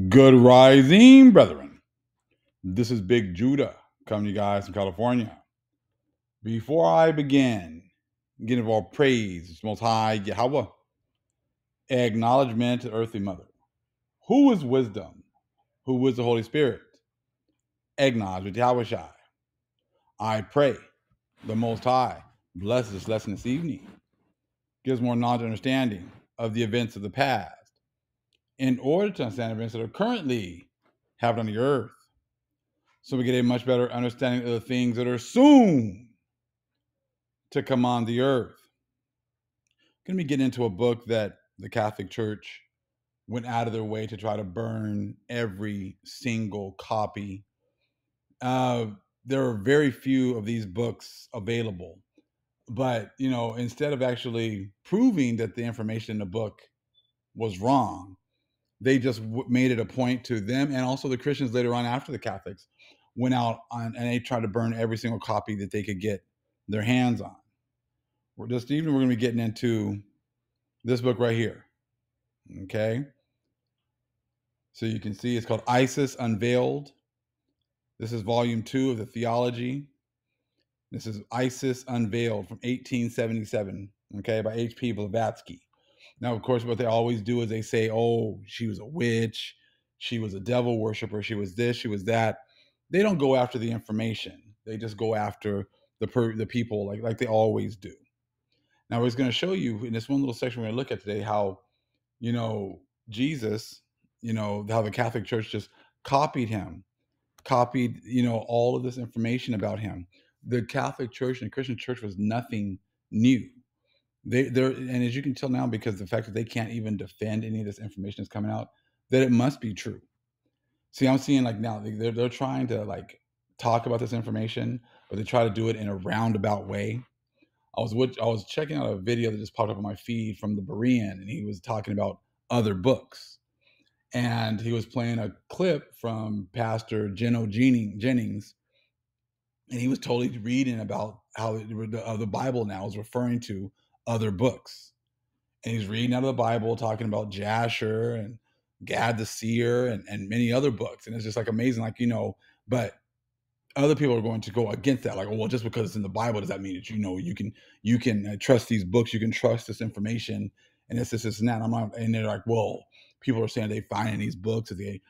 Good rising, brethren. This is Big Judah coming to you guys from California. Before I begin, giving all praise, Most High Yahweh, acknowledgement to Earthly Mother. Who is wisdom? Who is the Holy Spirit? Acknowledge with Yahweh Shai. I pray the Most High bless this lesson this evening, gives more knowledge and understanding of the events of the past in order to understand events that are currently happening on the earth, so we get a much better understanding of the things that are soon to come on the earth. I'm going to be getting into a book that the Catholic Church went out of their way to try to burn every single copy. There are very few of these books available, but instead of actually proving that the information in the book was wrong, they just made it a point to them, and also the Christians later on after the Catholics went out and they tried to burn every single copy that they could get their hands on. We're going to be getting into this book right here. Okay. So you can see it's called ISIS Unveiled. This is volume 2 of the theology. This is ISIS Unveiled from 1877, okay, by H.P. Blavatsky. Now, of course, what they always do is they say, oh, she was a witch, she was a devil worshiper, she was this, she was that. They don't go after the information. They just go after the people like they always do. Now, we're going to show you in this one little section we're going to look at today how, Jesus, how the Catholic Church just copied him, all of this information about him. The Catholic Church and the Christian Church was nothing new. They're and as you can tell now, because the fact that they can't even defend any of this information that's coming out, that it must be true. See, I'm seeing like now they're trying to like talk about this information, but they try to do it in a roundabout way. I was checking out a video that just popped up on my feed from the Berean, and he was talking about other books, and he was playing a clip from Pastor Jennings, and he was totally reading about how the Bible now is referring to other books, and he's reading out of the Bible talking about Jasher and Gad the seer and many other books, and it's just like amazing, but other people are going to go against that, like, oh, well, just because it's in the Bible, does that mean that you can trust these books, you can trust this information, and this and that? I'm not, and they're like, well, people are saying they find in these books that they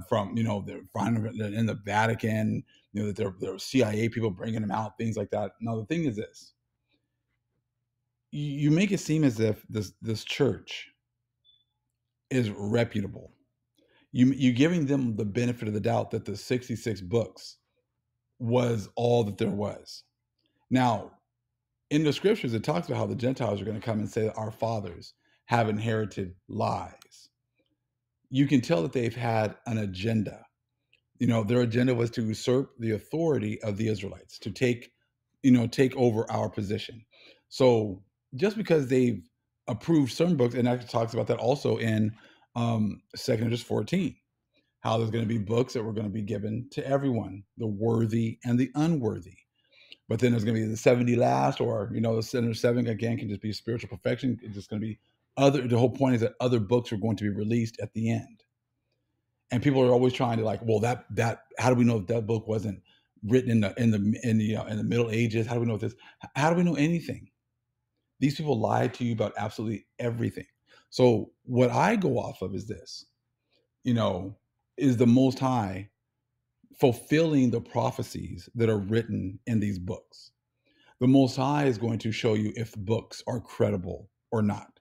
from they're finding in the Vatican, that there are CIA people bringing them out, things like that. Now the thing is this: you make it seem as if this church is reputable. You giving them the benefit of the doubt that the 66 books was all that there was. Now, in the scriptures, it talks about how the Gentiles are going to come and say that our fathers have inherited lies. You can tell that they've had an agenda. Their agenda was to usurp the authority of the Israelites, to take over our position. So just because they've approved certain books, and actually talks about that also in 2 Corinthians 14, how there's going to be books that were going to be given to everyone, the worthy and the unworthy. But then there's going to be the 70 last, or the 7 again can just be spiritual perfection. It's just going to be other. The whole point is that other books are going to be released at the end, and people are always trying to well, that how do we know that book wasn't written in the Middle Ages? How do we know this? How do we know anything? These people lied to you about absolutely everything. So what I go off of is this, is the Most High fulfilling the prophecies that are written in these books. The Most High is going to show you if books are credible or not.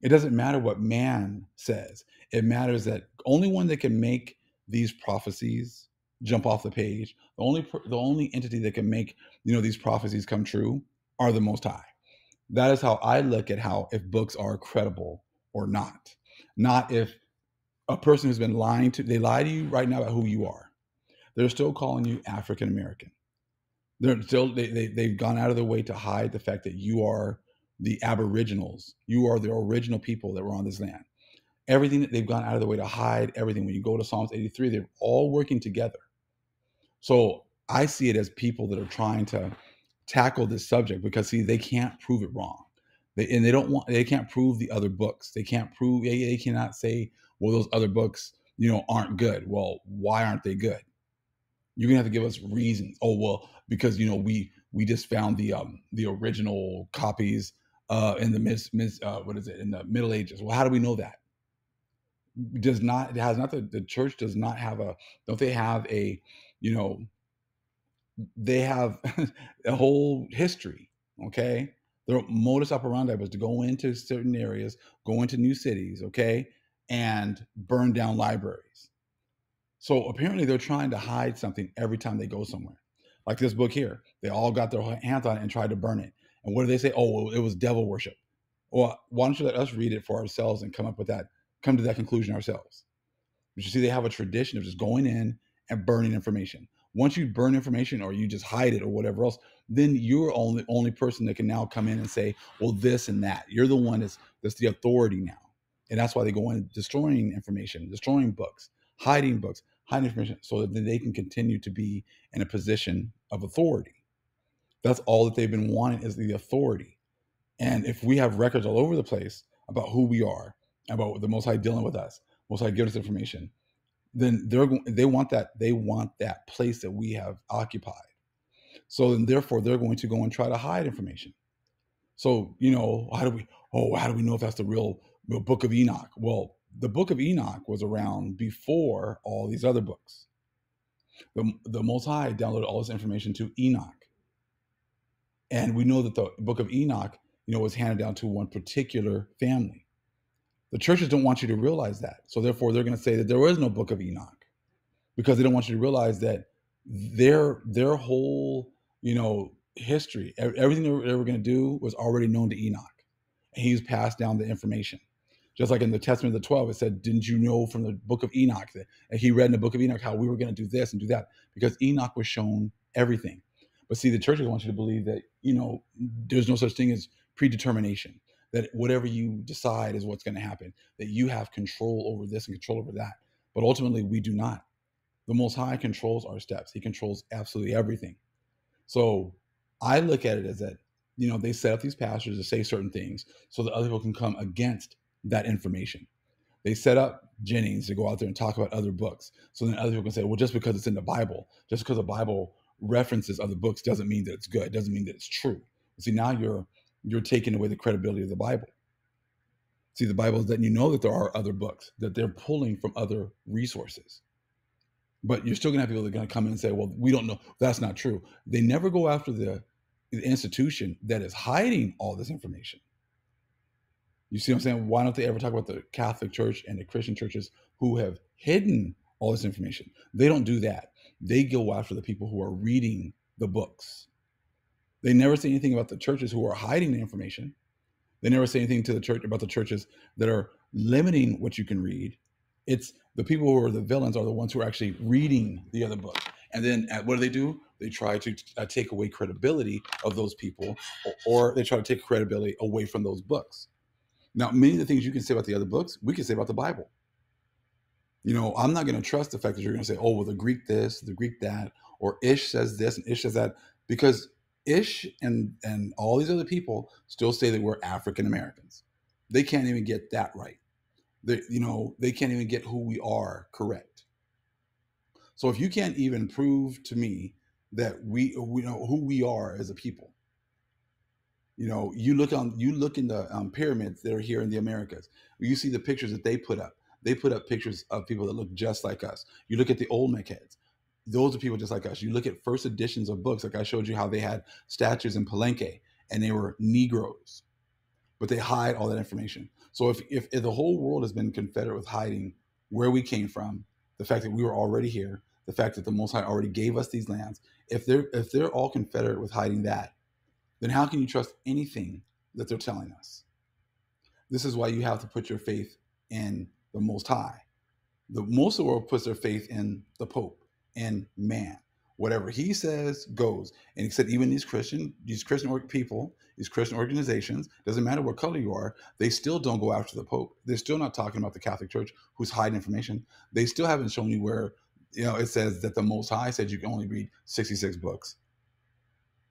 It doesn't matter what man says. It matters that only one that can make these prophecies jump off the page, the only entity that can make these prophecies come true, are the Most High. That is how I look at if books are credible or not. Not if a person who's been lying to, they lie to you right now about who you are. They're still calling you African American. They're still they've gone out of their way to hide the fact that you are the aboriginals. You are the original people that were on this land. Everything that they've gone out of their way to hide, everything. When you go to Psalms 83, they're all working together. So I see it as people that are trying to tackle this subject because, see, they can't prove it wrong. They can't prove the other books. They cannot say, well, those other books, aren't good. Well, why aren't they good? You're gonna have to give us reasons. Oh well, because we just found the original copies in the what is it, in the Middle Ages. Well, how do we know that? Does not It has not the church does not have a don't they have a you know they have a whole history. Okay, their modus operandi was to go into certain areas, go into new cities, okay, and burn down libraries. So apparently they're trying to hide something every time they go somewhere. Like this book here, they all got their hands on it and tried to burn it. And what do they say? Oh, well, it was devil worship. Well, why don't you let us read it for ourselves and come to that conclusion ourselves? But you see, they have a tradition of just going in and burning information. Once you burn information or you just hide it or whatever else, then you're only person that can now come in and say, well, this and that. You're the one that's the authority now. And that's why they go in destroying information, destroying books, hiding information so that they can continue to be in a position of authority. That's all that they've been wanting is the authority. And if we have records all over the place about who we are, about the Most High dealing with us, Most High giving us information, then they want that place that we have occupied. So then therefore they're going to go and try to hide information. So how do we know if that's the real book of Enoch? Well, the book of Enoch was around before all these other books. The Most High downloaded all this information to Enoch, and we know that the book of Enoch, was handed down to one particular family. The churches don't want you to realize that, so therefore they're going to say that there is no book of Enoch, because they don't want you to realize that their whole history, everything they were going to do was already known to Enoch, and he's passed down the information. Just like in the Testament of the 12, it said, "Didn't you know from the book of Enoch that?" And he read in the book of Enoch how we were going to do this and do that, because Enoch was shown everything. But see, the churches want you to believe that there's no such thing as predetermination. That whatever you decide is what's going to happen. That you have control over this and control over that. But ultimately, we do not. The Most High controls our steps. He controls absolutely everything. So I look at it as that, they set up these pastors to say certain things so that other people can come against that information. They set up Jennings to go out there and talk about other books. So then other people can say, well, just because it's in the Bible, just because the Bible references other books doesn't mean that it's good, doesn't mean that it's true. See, now you're taking away the credibility of the Bible. See, the Bible is letting you know that there are other books, that they're pulling from other resources. But you're still going to have people that are going to come in and say, well, we don't know. That's not true. They never go after the institution that is hiding all this information. You see what I'm saying? Why don't they ever talk about the Catholic Church and the Christian churches who have hidden all this information? They don't do that. They go after the people who are reading the books. They never say anything about the churches who are hiding the information. They never say anything to the church about the churches that are limiting what you can read. It's the people who are the villains are the ones who are actually reading the other book. And then what do? They try to take away credibility of those people, or they try to take credibility away from those books. Now, many of the things you can say about the other books, we can say about the Bible. I'm not going to trust the fact that you're going to say, oh, well, the Greek this, the Greek that, or Ish says this and Ish says that, because Ish and all these other people still say that we're African Americans. They can't even get that right. They can't even get who we are correct. So if you can't even prove to me that we know who we are as a people, you look in the pyramids that are here in the Americas. You see the pictures that they put up. They put up pictures of people that look just like us. You look at the Olmec heads. Those are people just like us. You look at first editions of books, like I showed you how they had statues in Palenque, and they were Negroes, but they hide all that information. So if the whole world has been confederate with hiding where we came from, the fact that we were already here, the fact that the Most High already gave us these lands, if they're all confederate with hiding that, then how can you trust anything that they're telling us? This is why you have to put your faith in the Most High. Most of the world puts their faith in the Pope and man. Whatever he says goes. And he said even these Christian people, these Christian organizations, doesn't matter what color you are, they still don't go after the Pope. They're still not talking about the Catholic Church who's hiding information. They still haven't shown you where it says that the Most High said you can only read 66 books.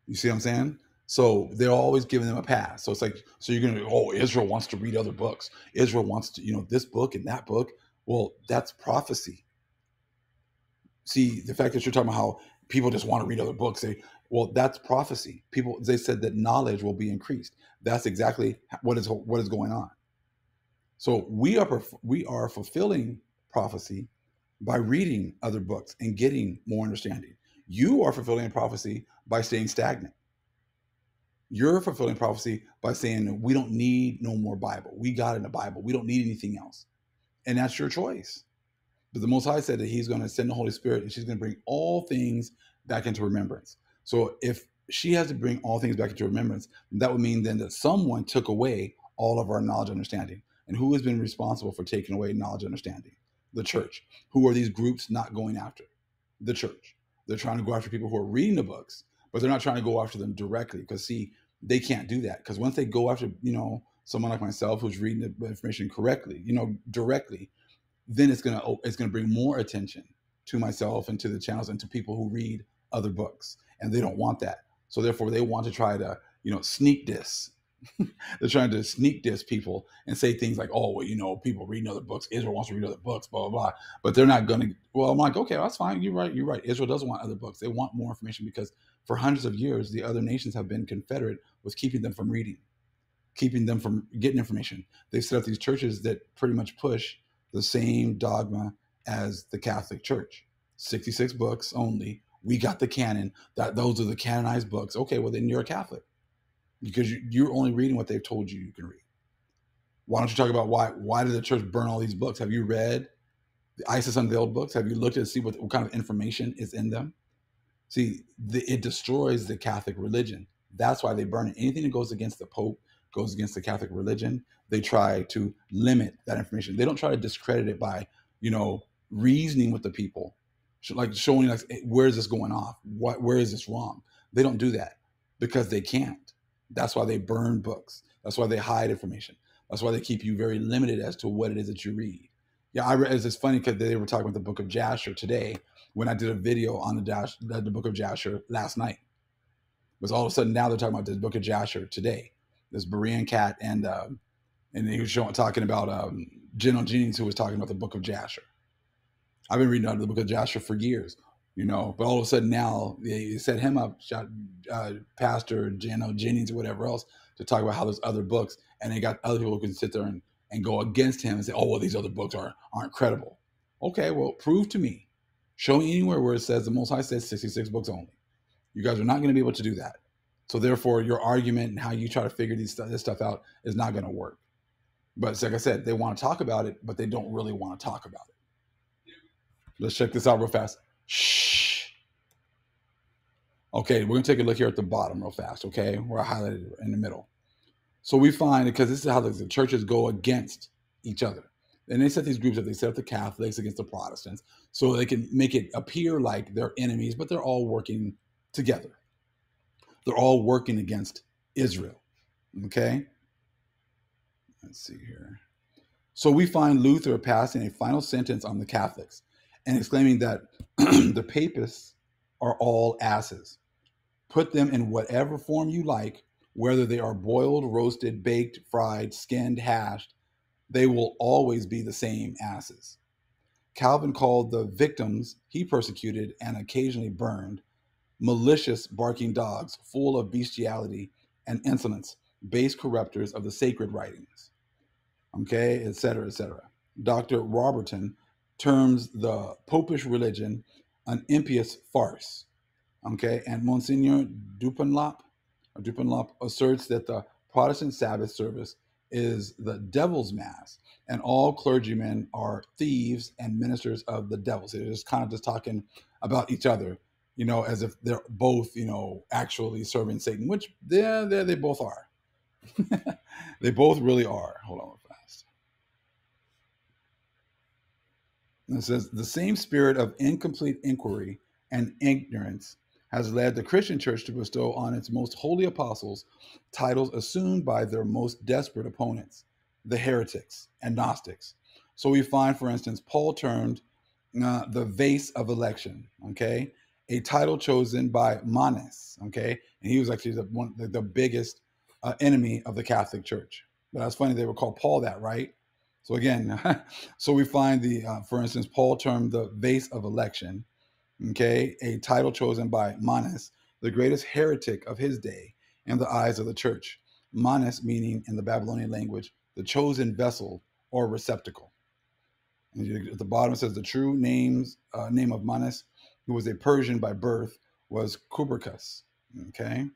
You see what I'm saying? So they're always giving them a pass. So it's like, so you're going to, Israel wants to read other books. Israel wants to, this book and that book. Well, that's prophecy. See, the fact that you're talking about how people just want to read other books, well, that's prophecy. People, they said that knowledge will be increased. That's exactly what is going on. So we are fulfilling prophecy by reading other books and getting more understanding. You are fulfilling prophecy by staying stagnant. You're fulfilling prophecy by saying we don't need no more Bible. We got in the Bible. We don't need anything else. And that's your choice. But the Most High said that He's going to send the Holy Spirit and she's going to bring all things back into remembrance. So if she has to bring all things back into remembrance, that would mean then that someone took away all of our knowledge and understanding. And who has been responsible for taking away knowledge and understanding? The church. Who are these groups not going after? The church. They're trying to go after people who are reading the books, but they're not trying to go after them directly because, see, they can't do that. Because once they go after, someone like myself who's reading the information correctly, directly, then it's gonna bring more attention to myself and to the channels and to people who read other books, and they don't want that. So therefore, they want to try to sneak diss. They're trying to sneak diss people and say things like, "Oh, well, people reading other books. Israel wants to read other books, blah blah blah." But they're not gonna. Well, I'm like, okay, that's fine. You're right. You're right. Israel doesn't want other books. They want more information because for hundreds of years, the other nations have been confederate with keeping them from reading, keeping them from getting information. They've set up these churches that pretty much push the same dogma as the Catholic Church. 66 books only. We got the canon. Those are the canonized books. Okay, well then you're a Catholic because you're only reading what they've told you can read. Why don't you talk about why did the church burn all these books? Have you read the ISIS Unveiled books? Have you looked at see what kind of information is in them? See, it destroys the Catholic religion. That's why they burn it. Anything that goes against the Pope, goes against the Catholic religion, they try to limit that information. They don't try to discredit it by, reasoning with the people, like showing us, hey, where is this going off? Where is this wrong? They don't do that because they can't. That's why they burn books. That's why they hide information. That's why they keep you very limited as to what it is that you read. Yeah, I read. It's funny because they were talking about the Book of Jasher today when I did a video on the Book of Jasher last night. But all of a sudden now they're talking about the Book of Jasher today. This Berean cat and he was talking about General Jennings, who was talking about the Book of Jasher. I've been reading out of the Book of Jasher for years, but all of a sudden now they set him up, Pastor General Jennings or whatever else, to talk about how there's other books, and they got other people who can sit there and go against him and say, oh, well, these other books aren't credible. Okay, well, prove to me. Show me anywhere where it says the Most High says 66 books only. You guys are not going to be able to do that. So therefore, your argument and how you try to figure this stuff out is not going to work. But it's like I said, they want to talk about it, but they don't really want to talk about it. Let's check this out real fast. Shh. Okay, we're going to take a look here at the bottom real fast, okay? Where I highlighted it in the middle. So we find, because this is how the churches go against each other. And they set these groups up. They set up the Catholics against the Protestants so they can make it appear like they're enemies, but they're all working together. They're all working against Israel, okay? Let's see here. So we find Luther passing a final sentence on the Catholics and exclaiming that the papists are all asses. Put them in whatever form you like, whether they are boiled, roasted, baked, fried, skinned, hashed, they will always be the same asses. Calvin called the victims he persecuted and occasionally burned malicious barking dogs full of bestiality and insolence, base corrupters of the sacred writings, okay, etc., etc. Dr. Roberton terms the popish religion an impious farce, okay, and Monsignor Dupenlop asserts that the Protestant Sabbath service is the devil's mass, and all clergymen are thieves and ministers of the devil. So they're just kind of just talking about each other, as if they're both, actually serving Satan, which they both are. They both really are. Hold on real fast. And it says, the same spirit of incomplete inquiry and ignorance has led the Christian church to bestow on its most holy apostles titles assumed by their most desperate opponents, the heretics and Gnostics. So we find, for instance, Paul termed the vase of election, okay, a title chosen by Manes, okay, and he was actually the biggest enemy of the Catholic Church. But that's funny they would call Paul that, right? So again, so we find for instance, Paul termed the vase of election, okay, a title chosen by Manes, the greatest heretic of his day, in the eyes of the church. Manes meaning in the Babylonian language, the chosen vessel or receptacle. And at the bottom it says the true name of Manes, who was a Persian by birth, was Kuberkus. Okay,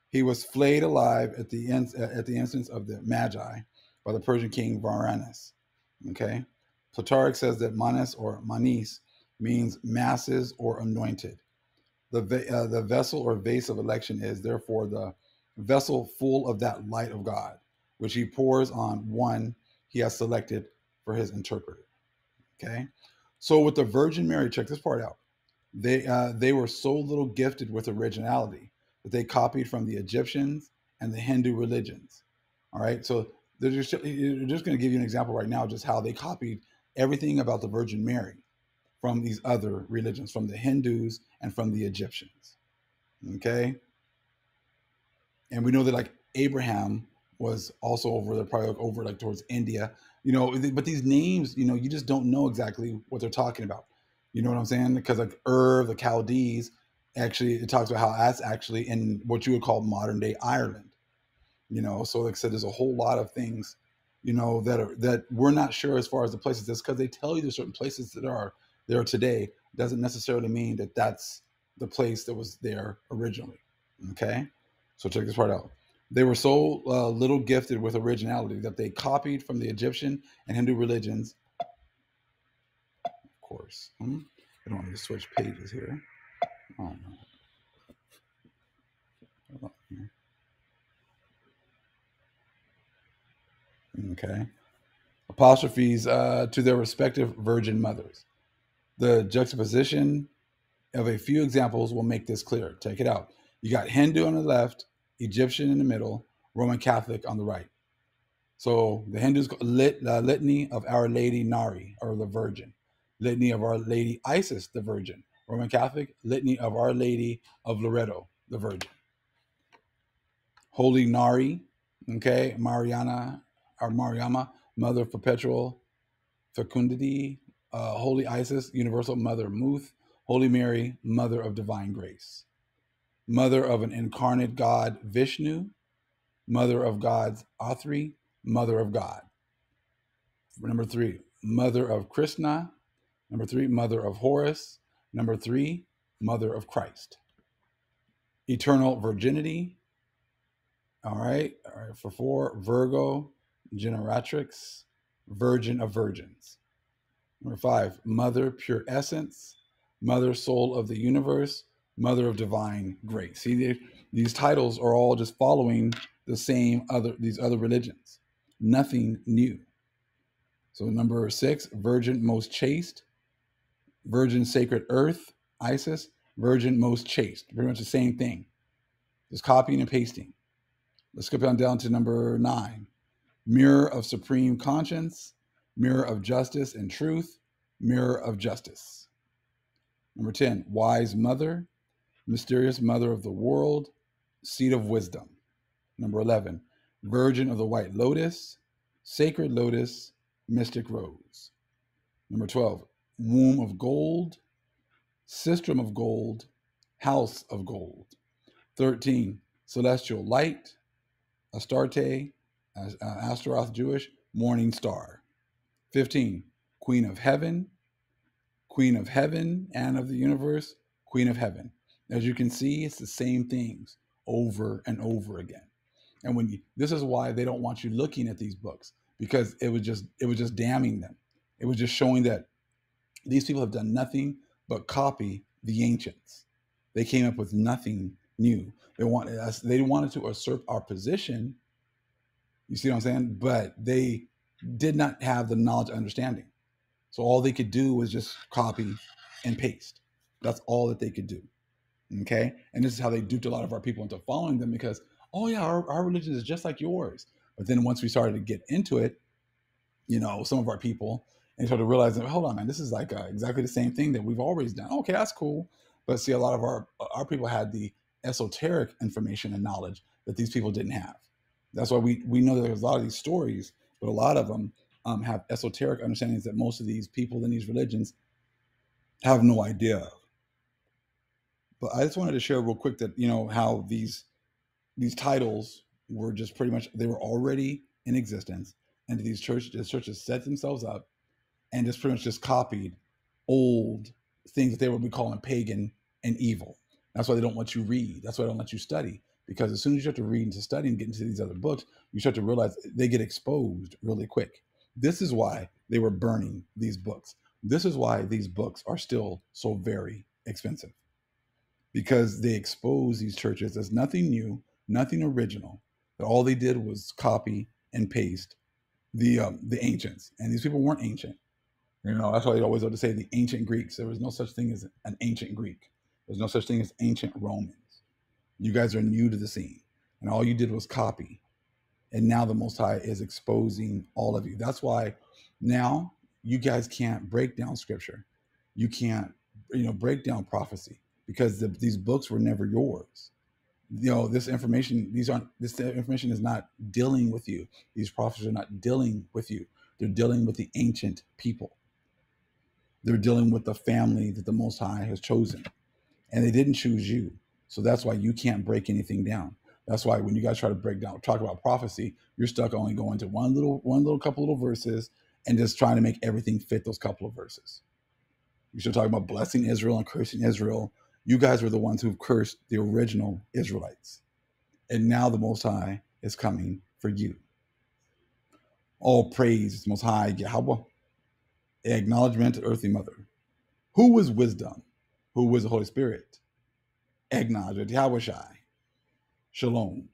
he was flayed alive at the instance of the Magi by the Persian king Varanus. Okay, Plutarch says that Manes or Manis means masses or anointed. The vessel or vase of election is therefore the vessel full of that light of God, which he pours on one he has selected for his interpreter. Okay, so with the Virgin Mary, check this part out. They were so little gifted with originality that they copied from the Egyptians and the Hindu religions. All right, so they're just going to give you an example right now, just how they copied everything about the Virgin Mary from these other religions, from the Hindus and from the Egyptians. Okay, and we know that like Abraham was also over there, probably like over like towards India, but these names, you just don't know exactly what they're talking about. You know what I'm saying? Because like the Chaldees, actually, it talks about how that's actually in what you would call modern day Ireland. So like I said, there's a whole lot of things, that we're not sure as far as the places. That's because they tell you there's certain places that are there today. Doesn't necessarily mean that that's the place that was there originally. Okay, so check this part out. They were so little gifted with originality that they copied from the Egyptian and Hindu religions. Of course, I don't want to switch pages here. Oh no. Okay. Apostrophes to their respective virgin mothers. The juxtaposition of a few examples will make this clear. Take it out. You got Hindu on the left, Egyptian in the middle, Roman Catholic on the right. So the Hindus litany of Our Lady Nari, or the Virgin, litany of Our Lady Isis, the Virgin. Roman Catholic, litany of Our Lady of Loreto, the Virgin. Holy Nari, okay, Mariana or Mariama, Mother of Perpetual Fecundity, Holy Isis, Universal Mother Muth, Holy Mary, Mother of Divine Grace, Mother of an incarnate God Vishnu, Mother of God's Athri, Mother of God. Number 3, Mother of Krishna. Number 3, Mother of Horus. Number 3, Mother of Christ. Eternal Virginity. All right. For 4, Virgo, Generatrix, Virgin of Virgins. Number 5, Mother, Pure Essence, Mother, Soul of the Universe, Mother of Divine Grace. See, these titles are all just following these other religions. Nothing new. So number 6, Virgin Most Chaste, Virgin Sacred Earth, Isis, Virgin Most Chaste. Pretty much the same thing. Just copying and pasting. Let's skip down to number 9, Mirror of Supreme Conscience, Mirror of Justice and Truth, Mirror of Justice. Number 10, Wise Mother, Mysterious Mother of the World, Seat of Wisdom. Number 11, Virgin of the White Lotus, Sacred Lotus, Mystic Rose. Number 12, Womb of Gold, Sistrum of Gold, House of Gold. 13, Celestial Light, Astarte, Astaroth Jewish, Morning Star. 15, Queen of Heaven, and of the Universe, Queen of Heaven. As you can see, it's the same things over and over again. And this is why they don't want you looking at these books, because it was just damning them. It was just showing that these people have done nothing but copy the ancients. They came up with nothing new. They wanted to usurp our position. You see what I'm saying? But they did not have the knowledge and understanding. So all they could do was just copy and paste. That's all that they could do. Okay? And this is how they duped a lot of our people into following them, because, oh yeah, our religion is just like yours. But then once we started to get into it, some of our people, and started realizing, hold on, man, this is like exactly the same thing that we've always done. Okay, that's cool. But see, a lot of our people had the esoteric information and knowledge that these people didn't have. That's why we know that there's a lot of these stories, but a lot of them have esoteric understandings that most of these people in these religions have no idea of. But I just wanted to share real quick that, how these titles were just pretty much, they were already in existence, and these churches set themselves up and just pretty much just copied old things that they would be calling pagan and evil. That's why they don't let you read. That's why they don't let you study. Because as soon as you start to read into study and get into these other books, you start to realize they get exposed really quick. This is why they were burning these books. This is why these books are still so very expensive, because they expose these churches as nothing new, nothing original. That all they did was copy and paste the ancients, and these people weren't ancient. That's why they always love to say the ancient Greeks. There was no such thing as an ancient Greek. There's no such thing as ancient Romans. You guys are new to the scene, and all you did was copy. And now the Most High is exposing all of you. That's why now you guys can't break down scripture. You can't, break down prophecy, because these books were never yours. This information is not dealing with you. These prophets are not dealing with you. They're dealing with the ancient people. They're dealing with the family that the Most High has chosen, and they didn't choose you. So that's why you can't break anything down. That's why when you guys try to talk about prophecy, you're stuck only going to one couple little verses and just trying to make everything fit those couple of verses. You should talk about blessing Israel and cursing Israel. You guys were the ones who cursed the original Israelites, and now the Most High is coming for you. All praise the Most High Yahweh. Acknowledgement to Earthly Mother. Who was wisdom? Who was the Holy Spirit? Acknowledge Yahweh Shai. Shalom.